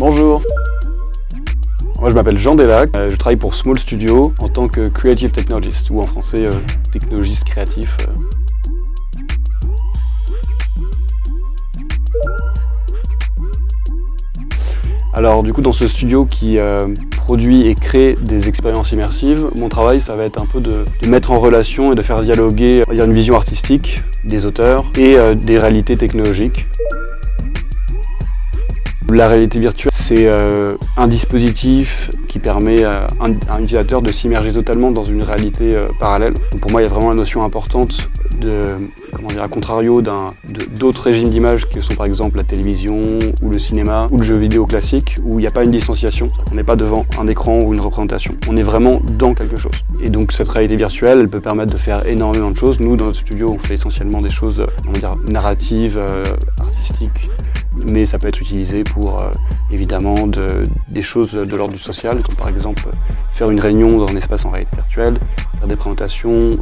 Bonjour. Moi je m'appelle Jean Delac, je travaille pour Small Studio en tant que Creative Technologist, ou en français technologiste créatif. Alors du coup dans ce studio qui produit et crée des expériences immersives, mon travail ça va être un peu de mettre en relation et de faire dialoguer une vision artistique des auteurs et des réalités technologiques. La réalité virtuelle, c'est un dispositif qui permet à un utilisateur de s'immerger totalement dans une réalité parallèle. Donc pour moi, il y a vraiment la notion importante à contrario d'autres régimes d'images qui sont par exemple la télévision ou le cinéma ou le jeu vidéo classique où il n'y a pas une distanciation. On n'est pas devant un écran ou une représentation. On est vraiment dans quelque chose. Et donc cette réalité virtuelle, elle peut permettre de faire énormément de choses. Nous, dans notre studio, on fait essentiellement des choses narratives, artistiques. Mais ça peut être utilisé pour évidemment des choses de l'ordre du social, comme par exemple faire une réunion dans un espace en réalité virtuelle, faire des présentations,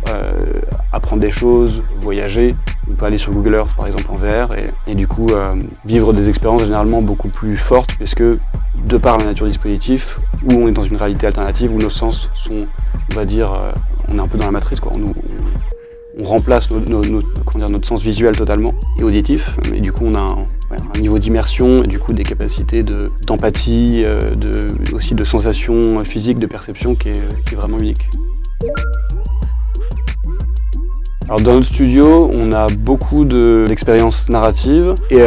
apprendre des choses, voyager. On peut aller sur Google Earth par exemple en VR et du coup vivre des expériences généralement beaucoup plus fortes parce que de par la nature du dispositif, où on est dans une réalité alternative, où nos sens sont, on va dire, on est un peu dans la matrice quoi. On remplace notre sens visuel totalement et auditif et du coup on a un niveau d'immersion et du coup des capacités d'empathie, aussi de sensations physiques, de perception qui est vraiment unique. Alors dans notre studio, on a beaucoup d'expériences narratives et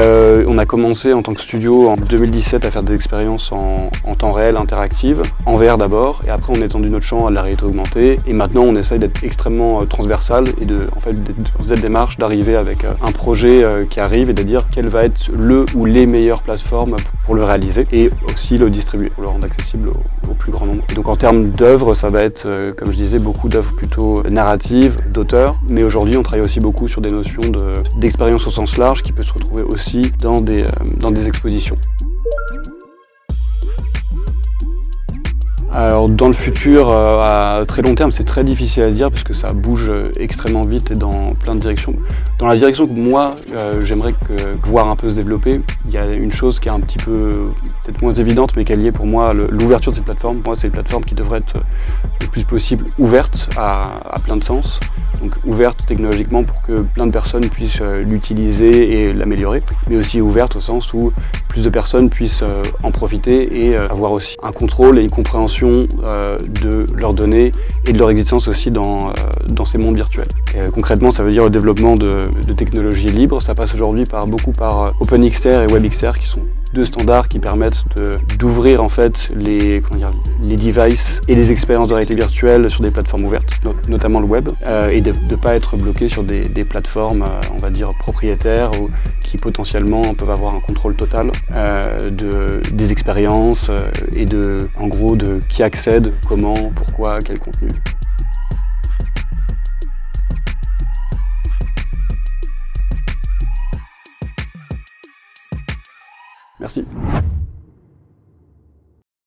on a commencé en tant que studio en 2017 à faire des expériences en temps réel, interactives, en VR d'abord, et après on est étendu notre champ à la réalité augmentée et maintenant on essaye d'être extrêmement transversal et dans cette démarche d'arriver avec un projet qui arrive et de dire quelle va être le ou les meilleures plateformes pour le réaliser et aussi le distribuer, pour le rendre accessible au plus grand nombre. Et donc en termes d'œuvres, ça va être, comme je disais, beaucoup d'œuvres plutôt narratives, d'auteurs, mais aujourd'hui on travaille aussi beaucoup sur des notions d'expérience au sens large qui peut se retrouver aussi dans des expositions. Alors dans le futur, à très long terme, c'est très difficile à dire parce que ça bouge extrêmement vite et dans plein de directions. Dans la direction que moi, j'aimerais voir un peu se développer, il y a une chose qui est un petit peu, peut-être moins évidente, mais qui est liée pour moi, l'ouverture de cette plateforme. Pour moi, c'est une plateforme qui devrait être le plus possible ouverte à plein de sens. Donc ouverte technologiquement pour que plein de personnes puissent l'utiliser et l'améliorer, mais aussi ouverte au sens où plus de personnes puissent en profiter et avoir aussi un contrôle et une compréhension de leurs données et de leur existence aussi dans ces mondes virtuels. Concrètement, ça veut dire le développement de technologies libres. Ça passe aujourd'hui beaucoup par OpenXR et WebXR qui sont deux standards qui permettent d'ouvrir en fait les devices et les expériences de réalité virtuelle sur des plateformes ouvertes, notamment le web, et de ne pas être bloqué sur des plateformes, on va dire, propriétaires ou qui potentiellement peuvent avoir un contrôle total des expériences et en gros de qui accède, comment, pourquoi, quel contenu. Merci.